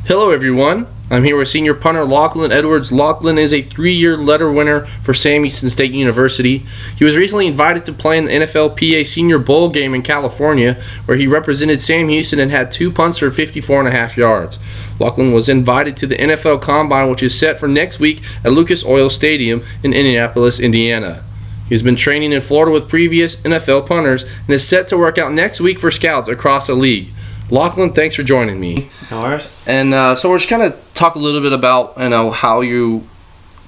Hello everyone, I'm here with senior punter Lachlan Edwards. Lachlan is a 3-year letter winner for Sam Houston State University. He was recently invited to play in the NFLPA Senior Bowl game in California, where he represented Sam Houston and had 2 punts for 54.5 yards. Lachlan was invited to the NFL Combine, which is set for next week at Lucas Oil Stadium in Indianapolis, Indiana. He has been training in Florida with previous NFL punters and is set to work out next week for scouts across the league. Lachlan, thanks for joining me. No worries. And so we're just kind of talk a little bit about how you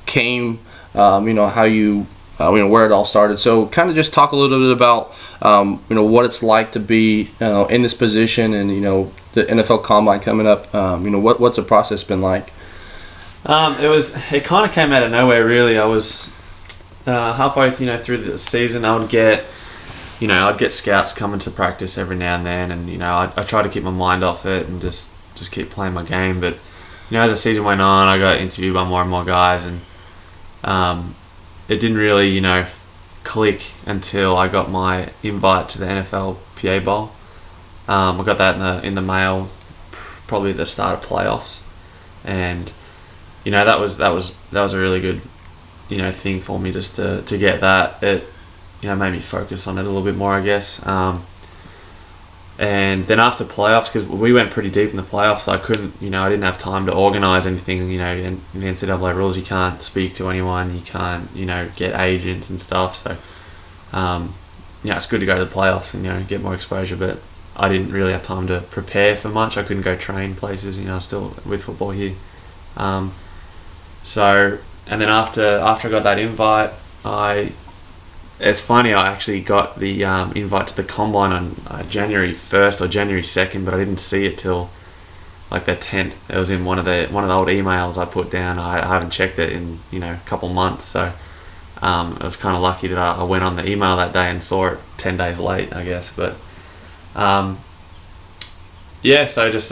came, how you where it all started. So kind of just talk a little bit about what it's like to be in this position, and the NFL Combine coming up. What's the process been like? It kind of came out of nowhere, really. I was halfway through the season. I'd get scouts coming to practice every now and then, and I try to keep my mind off it and just keep playing my game. But as the season went on, I got interviewed by more and more guys, and it didn't really click until I got my invite to the NFLPA Bowl. I got that in the mail, probably at the start of playoffs, and that was a really good thing for me just to get that. It made me focus on it a little bit more, I guess. And then after playoffs, because we went pretty deep in the playoffs, so I couldn't, I didn't have time to organise anything. In the NCAA rules, you can't speak to anyone, you can't, get agents and stuff. So, it's good to go to the playoffs and, get more exposure, but I didn't really have time to prepare for much. I couldn't go train places, still with football here. And then after I got that invite, it's funny, I actually got the invite to the Combine on January 1st or January 2nd, but I didn't see it till like the 10th. It was in one of the old emails I put down. I haven't checked it in a couple months, so I was kind of lucky that I went on the email that day and saw it 10 days late, I guess. But so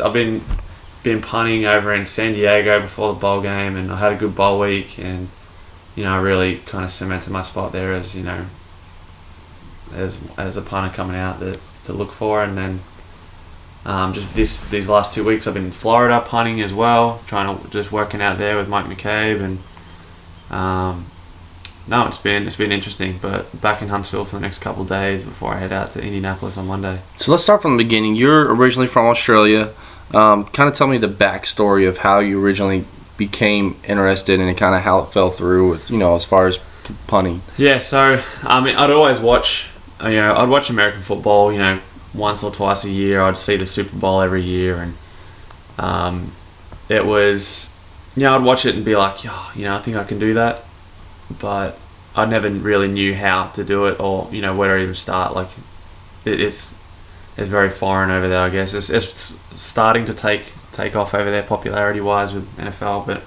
I've been punting over in San Diego before the bowl game, and I had a good bowl week, and I really kind of cemented my spot there as as a punter coming out to look for. And then just these last 2 weeks I've been in Florida punting as well, just working out there with Mike McCabe, and it's been interesting. But back in Huntsville for the next couple of days before I head out to Indianapolis on Monday. So let's start from the beginning. You're originally from Australia. Kind of tell me the backstory of how you originally became interested and kind of how it fell through with as far as punting. Yeah, so I'd always watch I'd watch American football once or twice a year. I'd see the Super Bowl every year, and it was I'd watch it and be like, I think I can do that, but I never really knew how to do it, or where to even start. Like it's very foreign over there, I guess. It's starting to take off over there popularity wise with NFL, but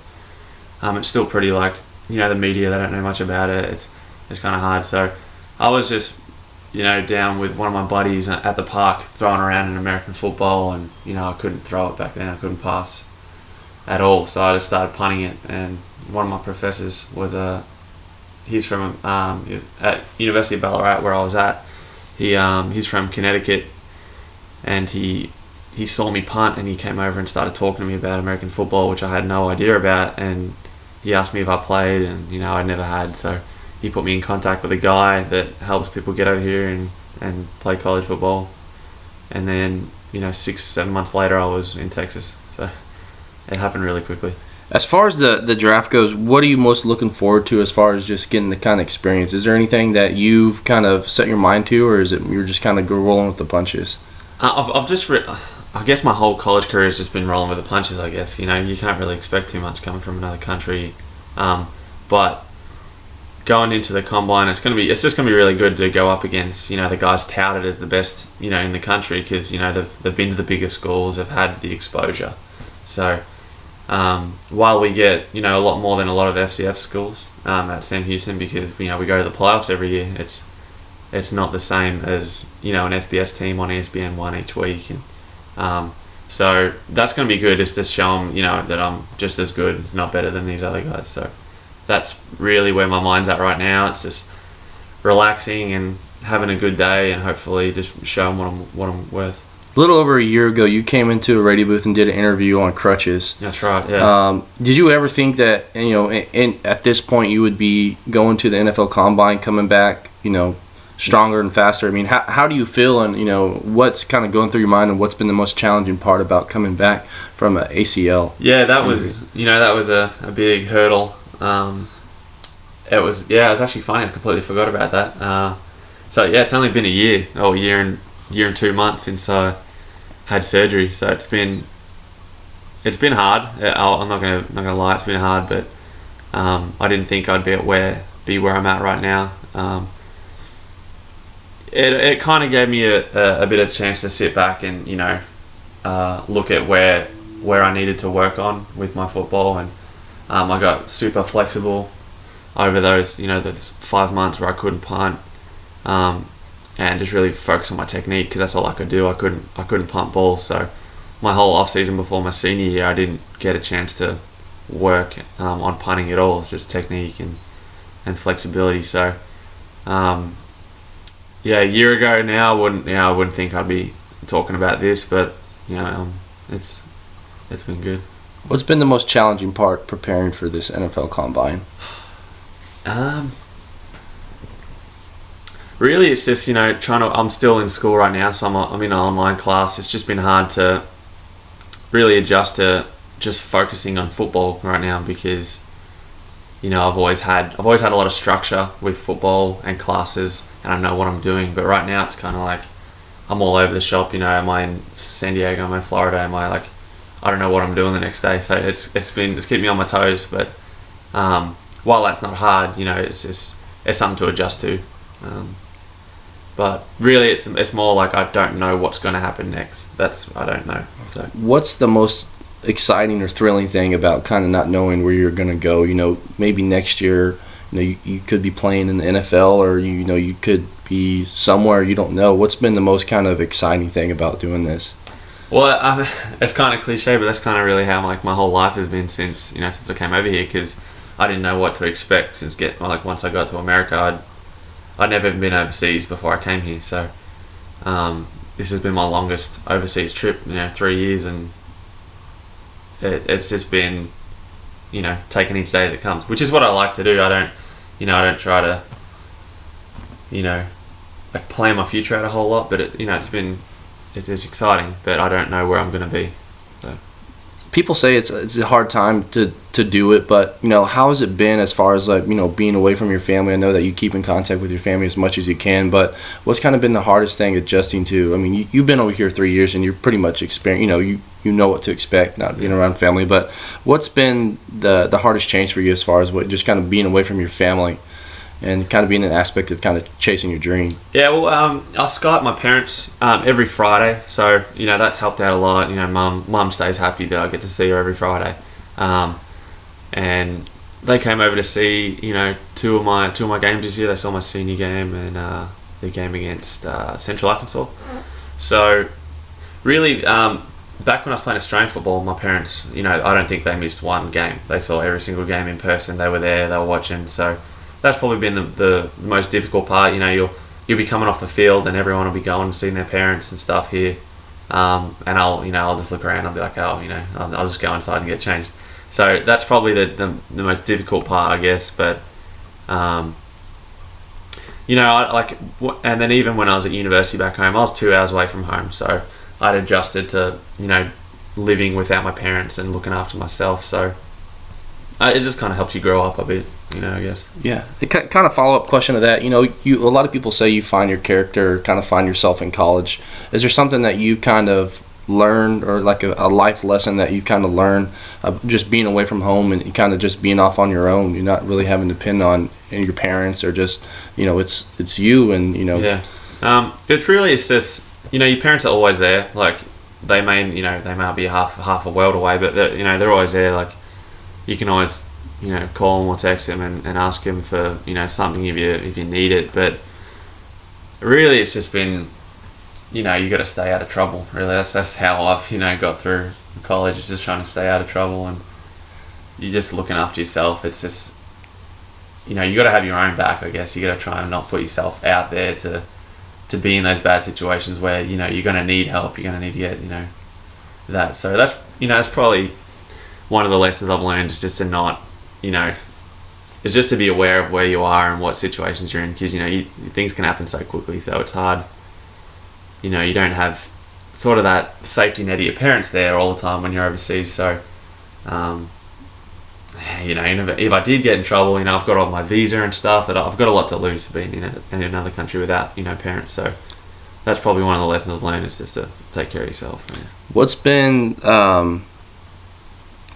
it's still pretty the media, they don't know much about it. It's kind of hard. So I was just down with one of my buddies at the park throwing around an American football, and I couldn't throw it back then. I couldn't pass at all, so I just started punting it. And one of my professors was he's from at University of Ballarat, where I was at. He's from Connecticut, and he saw me punt, and he came over and started talking to me about American football, which I had no idea about, and he asked me if I played, and I never had. So he put me in contact with a guy that helps people get over here and play college football. And then 6-7 months later I was in Texas. So it happened really quickly. As far as the draft goes, what are you most looking forward to as far as just getting the kind of experience? Is there anything that you've kind of set your mind to, or is it you're just kind of rolling with the punches? I've just I guess my whole college career has just been rolling with the punches, I guess. You can't really expect too much coming from another country. But going into the Combine, it's just going to be really good to go up against, the guys touted as the best, in the country, because, they've been to the bigger schools, they've had the exposure. So while we get, a lot more than a lot of FCF schools at Sam Houston, because, we go to the playoffs every year, it's not the same as, an FBS team on ESPN1 each week. And so that's going to be good, just to show them, that I'm just as good, not better than these other guys. So that's really where my mind's at right now. It's just relaxing and having a good day, and hopefully just show them what I'm worth. A little over a year ago, you came into a radio booth and did an interview on crutches. That's right. Yeah. Did you ever think that at this point you would be going to the NFL Combine, coming back, stronger and faster? I mean, how do you feel, and what's kind of going through your mind, and what's been the most challenging part about coming back from an ACL? Yeah, that was a big hurdle. It was actually funny. I completely forgot about that. So yeah, it's only been a year and 2 months since I had surgery. So it's been hard. I'm not gonna lie, it's been hard. But I didn't think I'd be where I'm at right now. It kind of gave me a bit of a chance to sit back and look at where I needed to work on with my football, and I got super flexible over those those 5 months where I couldn't punt. And just really focus on my technique, because that's all I could do. I couldn't punt balls, so my whole off season before my senior year, I didn't get a chance to work on punting at all. It's just technique and flexibility. So, a year ago now, I wouldn't think I'd be talking about this, but it's been good. What's been the most challenging part preparing for this NFL Combine? Really, it's just I'm still in school right now, so I'm in an online class. It's just been hard to really adjust to just focusing on football right now, because I've always had a lot of structure with football and classes, and I know what I'm doing. But right now it's kind of like I'm all over the shop. Am I in San Diego? Am I in Florida? Am I I don't know what I'm doing the next day. So it's kept me on my toes. But while that's not hard, it's something to adjust to. But really, it's more like I don't know what's going to happen next. I don't know. So what's the most exciting or thrilling thing about kind of not knowing where you're going to go? Maybe next year, you could be playing in the NFL, or you could be somewhere you don't know. What's been the most kind of exciting thing about doing this? Well, it's kind of cliche, but that's kind of really how my whole life has been since I came over here, because I didn't know what to expect once I got to America. I'd never even been overseas before I came here, so this has been my longest overseas trip, 3 years, and it's just been, taking each day as it comes, which is what I like to do. I don't try to, plan my future out a whole lot, but it is exciting, but I don't know where I'm going to be. So. People say it's a hard time to do it, but how has it been as far as being away from your family? I know that you keep in contact with your family as much as you can, but what's kind of been the hardest thing adjusting to? I mean, you've been over here 3 years and you're pretty much experienced. You know what to expect, not being around family. But what's been the hardest change for you as far as just kind of being away from your family and kind of being an aspect of kind of chasing your dream? Yeah, well, I Skype my parents every Friday, so that's helped out a lot. Mum stays happy that I get to see her every Friday, and they came over to see two of my games this year. They saw my senior game and the game against Central Arkansas. So really, back when I was playing Australian football, my parents, I don't think they missed one game. They saw every single game in person. They were there. They were watching. So that's probably been the most difficult part. You'll be coming off the field and everyone will be going and seeing their parents and stuff here, and I'll just look around. I'll be like, I'll just go inside and get changed. So that's probably the most difficult part, I guess. But and then even when I was at university back home, I was 2 hours away from home, so I'd adjusted to living without my parents and looking after myself. So it just kind of helps you grow up a bit, I guess. Yeah. The kind of follow-up question to that, a lot of people say you find your character, kind of find yourself in college. Is there something that you kind of learned, or like a life lesson that you kind of learned just being away from home and kind of just being off on your own? You're not really having to depend on your parents, or just, it's you and, Yeah. It's just, your parents are always there. Like, they may be half a world away, but they're always there. Like, you can always call them or text them and ask them for something if you need it. But really, it's just been you got to stay out of trouble. Really, that's how I've got through college. Is just trying to stay out of trouble, and you're just looking after yourself. It's just you got to have your own back. I guess you got to try and not put yourself out there to to be in those bad situations where you're going to need help. You're going to need to get that. So that's that's probably one of the lessons I've learned, is just to not is just to be aware of where you are and what situations you're in, because things can happen so quickly. So it's hard. You don't have sort of that safety net of your parents there all the time when you're overseas. So if I did get in trouble, I've got all my visa and stuff, that I've got a lot to lose being in another country without parents. So that's probably one of the lessons I've learned, is just to take care of yourself. Yeah. What's been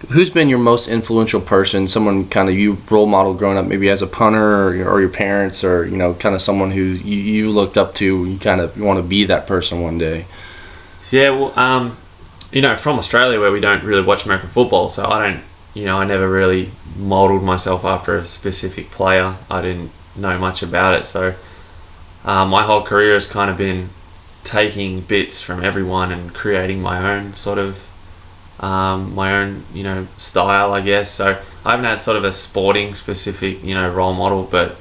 who's been your most influential person? Someone kind of you role model growing up, maybe as a punter, or your parents, or kind of someone who you looked up to. You want to be that person one day. So, yeah, well, from Australia, where we don't really watch American football, so I don't. I never really modelled myself after a specific player. I didn't know much about it. So my whole career has kind of been taking bits from everyone and creating my own sort of, style, I guess. So I haven't had sort of a sporting specific, role model, but,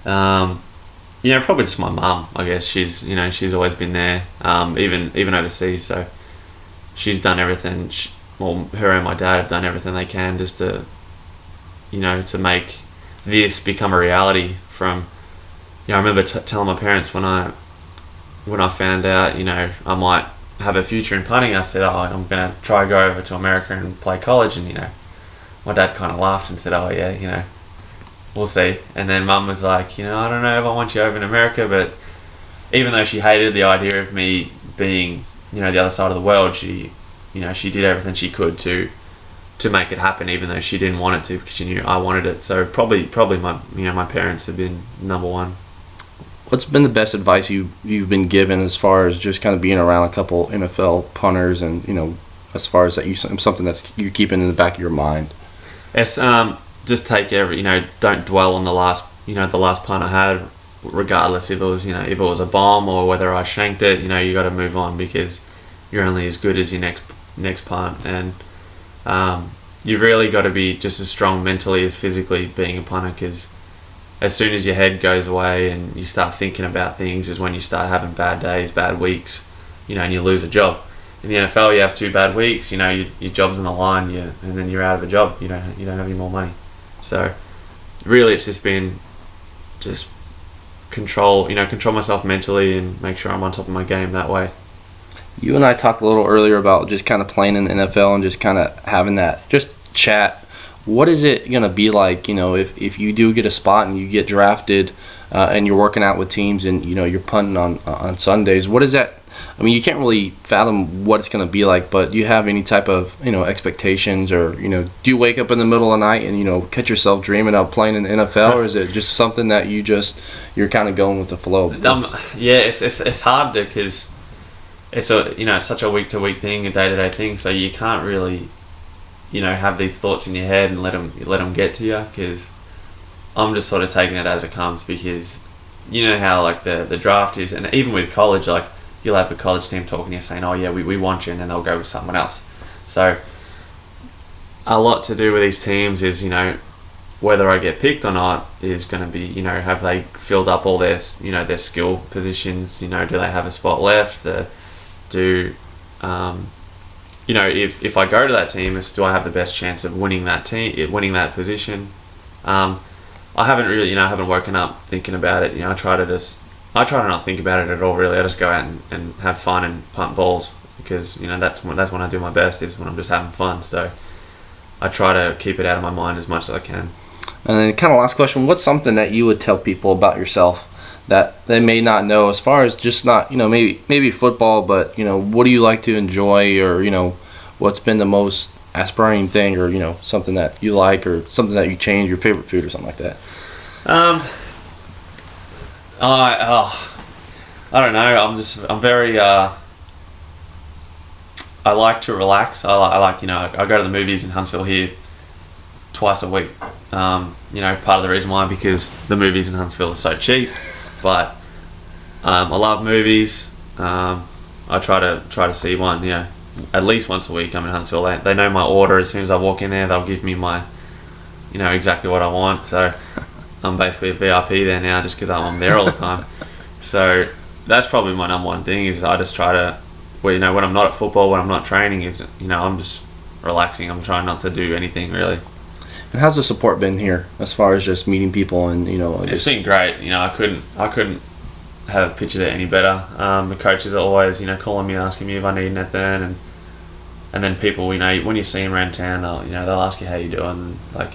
probably just my mum, I guess. She's always been there, even overseas. So she's done everything. Her and my dad have done everything they can just to, to make this become a reality. From, I remember telling my parents when I found out, I might have a future in punting, I said, I'm going to try to go over to America and play college. And, my dad kind of laughed and said, oh yeah, we'll see. And then mum was like, I don't know if I want you over in America. But even though she hated the idea of me being, the other side of the world, she did everything she could to make it happen, even though she didn't want it to, because she knew I wanted it. So probably my parents have been number one. What's been the best advice you've been given as far as just kind of being around a couple NFL punters, and as far as that something that's you're keeping in the back of your mind? It's just take don't dwell on the last punt I had, regardless if it was a bomb or whether I shanked it. You got to move on, because you're only as good as your next punt, and you've really got to be just as strong mentally as physically being a punter, because as soon as your head goes away and you start thinking about things is when you start having bad days, bad weeks, and you lose a job. In the NFL, you have 2 bad weeks, your job's on the line, and then you're out of a job. You don't have any more money. So really, it's just been control myself mentally and make sure I'm on top of my game that way. You and I talked a little earlier about just kind of playing in the NFL and just kind of having that just chat. What is it going to be like, if you do get a spot and you get drafted and you're working out with teams and, you're punting on Sundays? What is that? I mean, you can't really fathom what it's going to be like, but do you have any type of, expectations, or, do you wake up in the middle of the night and, catch yourself dreaming of playing in the NFL, or is it just something that you're kind of going with the flow? Yeah, it's hard because it's it's such a week to week thing, a day to day thing. So you can't really, have these thoughts in your head and let them get to you. Because I'm just sort of taking it as it comes, because how like the draft is, and even with college, like you'll have a college team talking to you saying, oh yeah, we want you, and then they'll go with someone else. So a lot to do with these teams is whether I get picked or not is going to be have they filled up all their their skill positions, do they have a spot left, if I go to that team, do I have the best chance of winning that position? I haven't really, I haven't woken up thinking about it. I try to not think about it at all, really. I just go out and have fun and punt balls, because that's when I do my best, is when I'm just having fun. So I try to keep it out of my mind as much as I can. And then kind of last question, what's something that you would tell people about yourself that they may not know, as far as just not, maybe football, but, what do you like to enjoy, or, what's been the most aspiring thing, or, something that you like, or something that you change, your favorite food or something like that? I don't know. I'm very, I like to relax. I like, I go to the movies in Huntsville here twice a week. Part of the reason why, because the movies in Huntsville are so cheap. But I love movies. I try to see one, at least once a week. I'm in Huntsville. They know my order. As soon as I walk in there, they'll give me my, exactly what I want. So I'm basically a VIP there now, just because I'm there all the time. So that's probably my number one thing is I just try to, well, you know, when I'm not at football, when I'm not training, is, you know, I'm just relaxing. I'm trying not to do anything really. And how's the support been here as far as just meeting people and, you know? It's been great. You know, I couldn't have pictured it any better. The coaches are always, you know, calling me, asking me if I need anything, and then people, you know, when you see them around town, they'll ask you how you doing. And, like,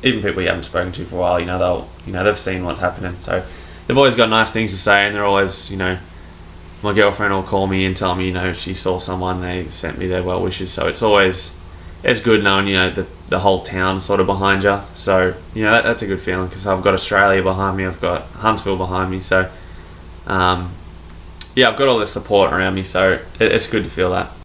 even people you haven't spoken to for a while, you know, they've seen what's happening, so they've always got nice things to say, and they're always, you know, my girlfriend will call me and tell me, you know, if she saw someone, they sent me their well wishes. So it's good knowing, you know, the whole town sort of behind you. So, you know, that's a good feeling because I've got Australia behind me, I've got Huntsville behind me. So, yeah, I've got all this support around me. So it's good to feel that.